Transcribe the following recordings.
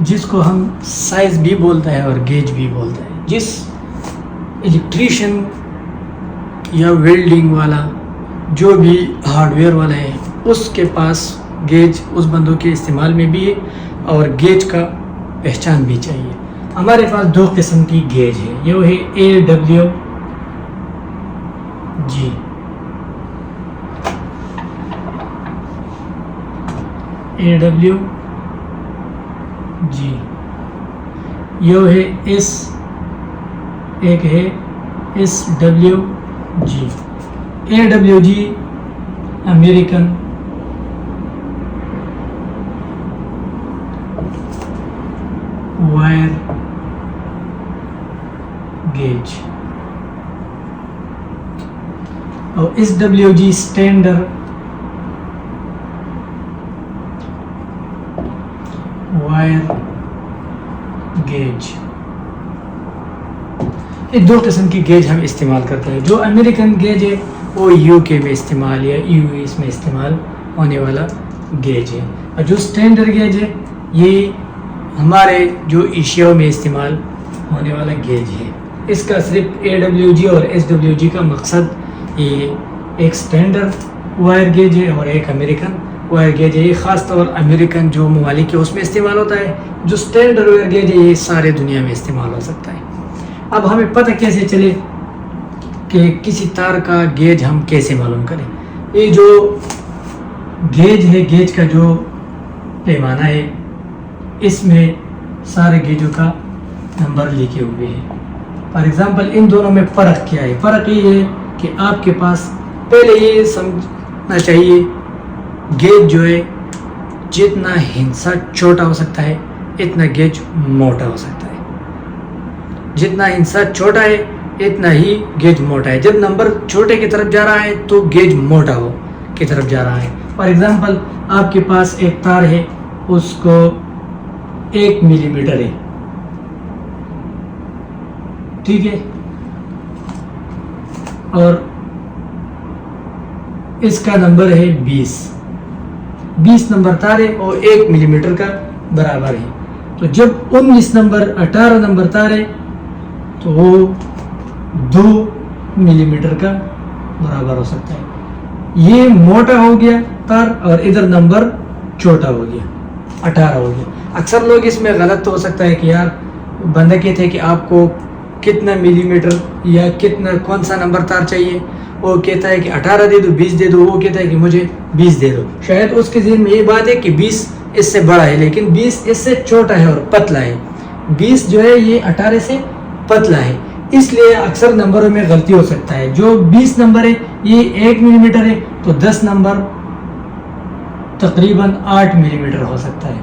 جس کو ہم سائز بھی بولتا ہے اور گیج بھی بولتا ہے. جس الیکٹریشین یا ویلڈنگ والا جو بھی ہارڈ ویئر والا ہے اس کے پاس گیج اس بندوں کے استعمال میں بھی ہے اور گیج کا پہچان بھی چاہیے. ہمارے پاس دو قسم کی گیج ہے. یہ ہے AW جی. AW جی. یہ ہے S ایک ہے SW جی. AW جی امریکن وائر گیج اور SW جی اسٹینڈرڈ وائر گیج. یہ دو قسم کی گیج ہم استعمال کرتے ہیں. جو امریکن گیج ہے وہ UK میں استعمال یا US میں استعمال ہونے والا گیج ہے اور جو اسٹینڈرڈ گیج ہے یہ ہمارے جو ایشیا میں استعمال ہونے والا گیج ہے. اس کا صرف AW جی اور SW جی کا مقصد یہ ایک اسٹینڈرڈ وائر گیج ہے اور ایک امریکن وائر گیج ہے. یہ خاص طور امریکن جو ممالک ہے اس میں استعمال ہوتا ہے. جو اسٹینڈرڈ وائر گیج ہے یہ سارے دنیا میں استعمال ہو سکتا ہے. اب ہمیں پتہ کیسے چلے کہ کسی تار کا گیج ہم کیسے معلوم کریں. یہ جو گیج ہے گیج کا جو پیمانہ ہے اس میں سارے گیجوں کا نمبر لکھے ہوئے ہیں. فار ایگزامپل ان دونوں میں فرق کیا ہے؟ فرق یہ ہے کہ آپ کے پاس پہلے یہ سمجھنا چاہیے گیج جو ہے جتنا ہندسہ چھوٹا ہو سکتا ہے اتنا گیج موٹا ہو سکتا ہے. جتنا ہندسہ چھوٹا ہے اتنا ہی گیج موٹا ہے. جب نمبر چھوٹے کی طرف جا رہا ہے تو گیج موٹا ہو کی طرف جا رہا ہے. فار ایگزامپل آپ کے پاس ایک تار ہے اس کو 1 ملی میٹر ہے ٹھیک ہے اور اس کا نمبر ہے 20 نمبر تار ہے اور 1 ملی میٹر کا برابر ہے. تو جب 19 نمبر 18 نمبر تار ہے تو وہ 2 ملی میٹر کا برابر ہو سکتا ہے. یہ موٹا ہو گیا تار اور ادھر نمبر چھوٹا ہو گیا 18 ہو گیا. اکثر لوگ اس میں غلط تو ہو سکتا ہے کہ یار بندہ کہتے ہیں کہ آپ کو کتنا ملی میٹر یا کتنا کون سا نمبر تار چاہیے. وہ کہتا ہے کہ 18 دے دو 20 دے دو. وہ کہتا ہے کہ مجھے 20 دے دو. شاید اس کے ذہن میں یہ بات ہے کہ 20 اس سے بڑا ہے لیکن 20 اس سے چھوٹا ہے اور پتلا ہے. 20 جو ہے یہ 18 سے پتلا ہے اس لیے اکثر نمبروں میں غلطی ہو سکتا ہے. جو 20 نمبر ہے یہ 1 ملی میٹر ہے تو 10 نمبر تقریباً 8 ملی میٹر ہو سکتا ہے.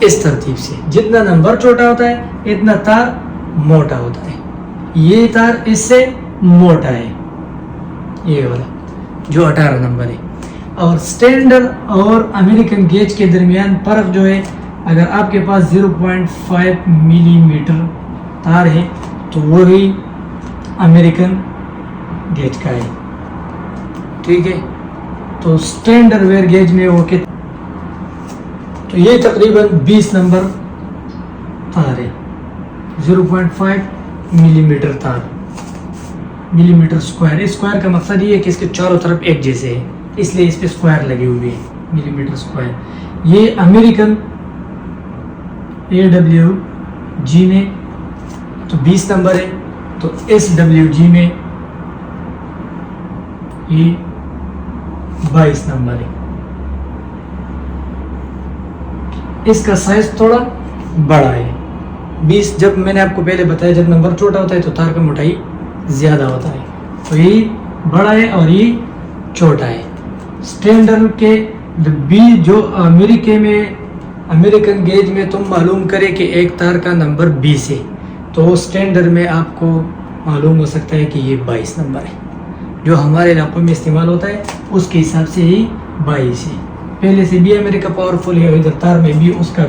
اس ترتیب سے جتنا نمبر چھوٹا ہوتا ہے اتنا تار موٹا ہوتا ہے. یہ تار اس سے موٹا ہے یہ والا جو 18 نمبر ہے. اور اسٹینڈرڈ اور امریکن گیج کے درمیان فرق جو ہے اگر آپ کے پاس 0.5 ملی میٹر تار ہے تو وہی امریکن گیج کا ہے ٹھیک ہے. تو اسٹینڈرڈ ویئر گیج میں وہ کتنا تو یہ تقریباً 20 نمبر تار ہے. 0.5 ملی میٹر تار ملی میٹر اسکوائر. اسکوائر کا مقصد یہ ہے کہ اس کے چاروں طرف ایک جیسے ہے اس لیے اس پہ اسکوائر لگے ہوئے ہیں ملی میٹر اسکوائر. یہ امریکن AW جی میں تو 20 نمبر ہے تو SW جی میں یہ 22 نمبر ہے. اس کا سائز تھوڑا بڑا ہے 20. جب میں نے آپ کو پہلے بتایا جب نمبر چھوٹا ہوتا ہے تو تار کا موٹائی زیادہ ہوتا ہے تو یہ بڑا ہے اور یہ چھوٹا ہے. اسٹینڈرڈ کے جو امریکہ میں امریکن گیج میں تم معلوم کرے کہ ایک تار کا نمبر 20 ہے تو اسٹینڈرڈ میں آپ کو معلوم ہو سکتا ہے کہ یہ 22 نمبر ہے. جو ہمارے علاقوں میں استعمال ہوتا ہے اس کے حساب سے ہی 22 ہے. پہلے سے بھی امریکہ پاورفل ہے اور ادھر تار میں بھی اس کا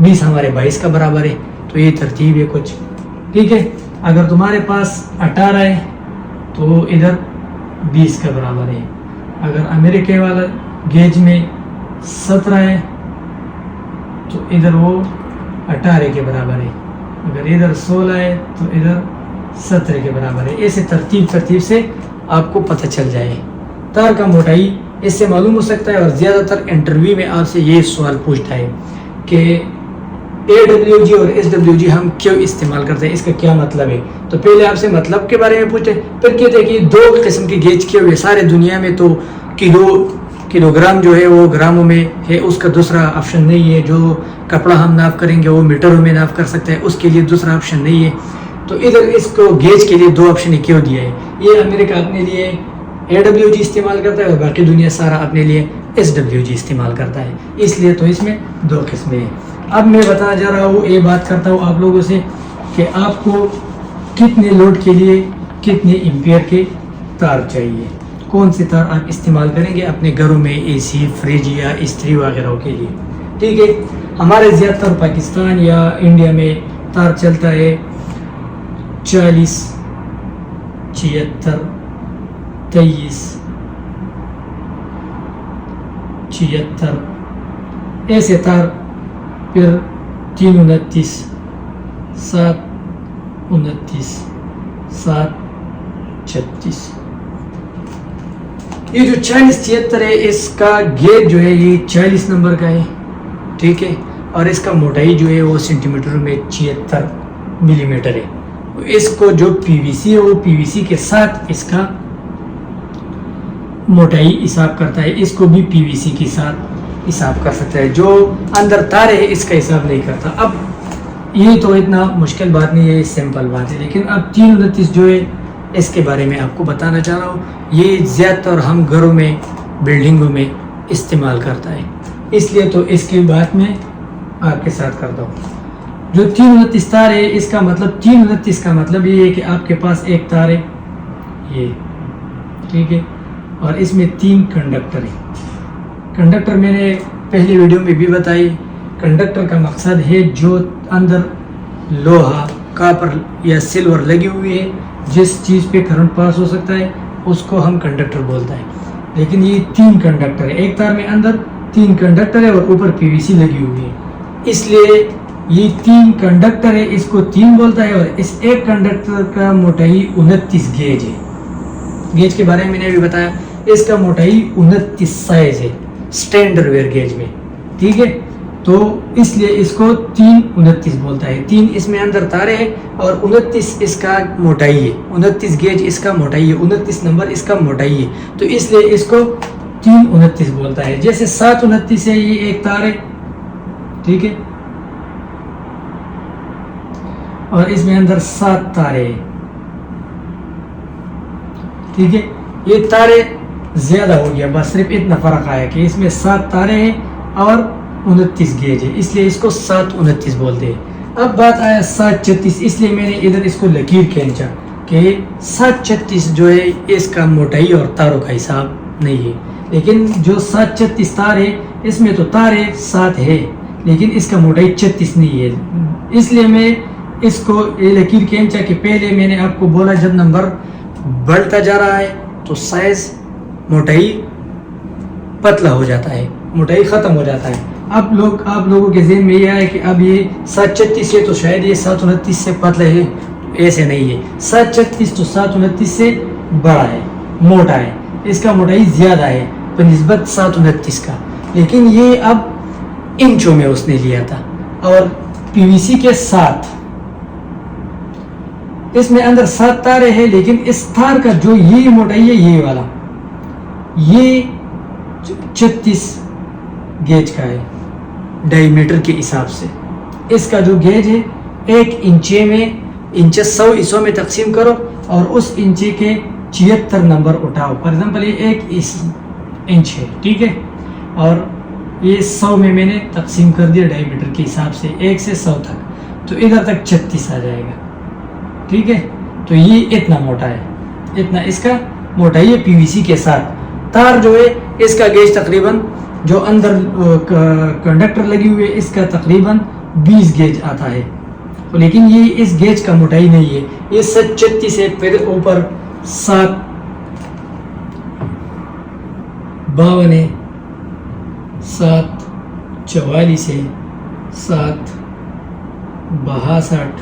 20 ہمارے 22 کا برابر ہے. تو یہ ترتیب ہے کچھ ٹھیک ہے. اگر تمہارے پاس 18 ہے تو ادھر 20 کا برابر ہے. اگر امریکہ والا گیج میں 17 ہے تو ادھر وہ 18 کے برابر ہے، اگر ادھر 16 ہے تو ادھر 17 کے برابر ہے. ایسے ترتیب سے آپ کو پتہ چل جائے. تار کا موٹائی اس سے معلوم ہو سکتا ہے. اور زیادہ تر انٹرویو میں آپ سے یہ سوال پوچھتا ہے کہ AWG اور SWG ہم کیوں استعمال کرتے ہیں، اس کا کیا مطلب ہے. تو پہلے آپ سے مطلب کے بارے میں پوچھتے ہیں، پھر کہتے ہیں کہ 2 قسم کے گیج کیے ہوئے سارے دنیا میں. تو کلو گرام جو ہے وہ گراموں میں ہے، اس کا دوسرا آپشن نہیں ہے. جو کپڑا ہم ناپ کریں گے وہ میٹروں میں ناپ کر سکتے ہیں، اس کے لیے دوسرا آپشن نہیں ہے. تو ادھر اس کو گیج کے لیے 2 آپشن کیوں دیا ہے. یہ امریکہ اپنے لیے AWG استعمال کرتا ہے اور باقی دنیا سارا اپنے لیے SWG استعمال کرتا ہے. اس لیے تو اس میں 2 قسمیں ہیں. اب میں بتا جا رہا ہوں، یہ بات کرتا ہوں آپ لوگوں سے کہ آپ کو کتنے لوڈ کے لیے کتنے ایمپیئر کے تار چاہیے، کون سے تار آپ استعمال کریں گے اپنے گھروں میں AC فریج یا استری وغیرہ کے لیے. ٹھیک ہے. ہمارے زیادہ تر پاکستان یا انڈیا میں تار چلتا ہے 40 76 23 76 ایسے تار، پھر 329 7 29 7 36. یہ جو 40 76 ہے اس کا گیج جو ہے یہ 40 نمبر کا ہے. ٹھیک ہے. اور اس کا موٹائی جو ہے وہ سینٹی میٹر میں 76 ملی میٹر ہے. اس کو جو PVC ہے وہ PVC کے ساتھ اس کا موٹائی حساب کرتا ہے. اس کو بھی PVC کے ساتھ حساب کر سکتا ہے. جو اندر تار ہے اس کا حساب نہیں کرتا. اب یہ تو اتنا مشکل بات نہیں ہے، سمپل بات ہے. لیکن اب 329 جو ہے اس کے بارے میں آپ کو بتانا چاہ رہا ہوں. یہ زیادہ تر ہم گھروں میں بلڈنگوں میں استعمال کرتا ہے، اس لیے تو اس کی بات میں آپ کے ساتھ کرتا ہوں. جو 329 تار ہے اس کا مطلب 329 کا مطلب یہ ہے کہ آپ کے پاس ایک تار ہے یہ. ٹھیک ہے. اور اس میں 3 کنڈکٹر ہیں. کنڈکٹر میں نے پہلی ویڈیو میں بھی بتائی. کنڈکٹر کا مقصد ہے جو اندر لوہا کاپر یا سلور لگی ہوئی ہے، جس چیز پہ کرنٹ پاس ہو سکتا ہے اس کو ہم کنڈکٹر بولتا ہے. لیکن یہ 3 کنڈکٹر ہے. ایک تار میں اندر 3 کنڈکٹر ہے اور اوپر PVC لگی ہوئی ہے، اس لیے یہ 3 کنڈکٹر ہے، اس کو 3 بولتا ہے. اور اس ایک کنڈکٹر کا موٹائی 29 گیج ہے. گیج کے بارے میں نے بھی بتایا، اس کا موٹائی 29 سائز ہے اسٹینڈرڈ ویئر گیج میں. ٹھیک ہے. تو اس لیے اس کو 329 بولتا ہے. 3 اس میں اندر تارے ہیں اور 29 اس کا موٹائی ہے. 29 گیج اس کا موٹائی ہے، 29 نمبر اس کا موٹائی ہے. تو اس لیے اس کو 329 بولتا ہے. جیسے 729 ہے، یہ ایک تار ہے. ٹھیک ہے. اور اس میں اندر 7 تارے ہیں. ٹھیک ہے. یہ تارے زیادہ ہو گیا، بس صرف اتنا فرق آیا کہ اس میں 7 تارے ہیں اور 29 گیج ہے، اس لیے اس کو 729 بولتے ہیں. اب بات آیا 736. اس لیے میں نے ادھر اس کو لکیر کھینچا کہ 736 جو ہے اس کا موٹائی اور تاروں کا حساب نہیں ہے. لیکن جو 736 تار ہے اس میں تو تارے 7 ہے لیکن اس کا موٹائی 36 نہیں ہے. اس لیے میں اس کو یہ لکیر کھینچا کہ پہلے میں نے آپ کو بولا جب نمبر بڑھتا جا رہا ہے تو سائز موٹائی پتلا ہو جاتا ہے، موٹائی ختم ہو جاتا ہے. آپ لوگوں کے ذہن میں یہ آئے کہ اب یہ 736 ہے تو شاید یہ 729 سے پتلا ہے. ایسے نہیں ہے. 736 تو 729 سے بڑا ہے، موٹا ہے. اس کا موٹائی زیادہ ہے بنسبت 729 کا. لیکن یہ اب انچوں میں اس نے لیا تھا اور PVC کے ساتھ. اس میں اندر 7 تارے ہیں لیکن اس تار کا جو یہ موٹائی ہے یہ والا یہ 36 گیج کا ہے ڈائی میٹر کے حساب سے. اس کا جو گیج ہے 1 انچے میں 100 حصوں میں تقسیم کرو اور اس انچے کے 76 نمبر اٹھاؤ. فار ایگزامپل یہ 1 انچ ہے. ٹھیک ہے. اور یہ 100 میں نے تقسیم کر دیا ڈائی میٹر کے حساب سے 1 سے 100 تک، تو ادھر تک 36 آ جائے گا. ٹھیک ہے. تو یہ اتنا موٹا ہے، اتنا اس کا موٹائی ہے PVC کے ساتھ. تار جو ہے اس کا گیج تقریباً جو اندر کنڈکٹر لگی ہوئی ہے اس کا تقریباً 20 گیج آتا ہے. لیکن یہ اس گیج کا موٹائی نہیں ہے. یہ 736 ہے، پھر اوپر 7 52 ہے، 7 44 ہے، 7 62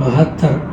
72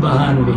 92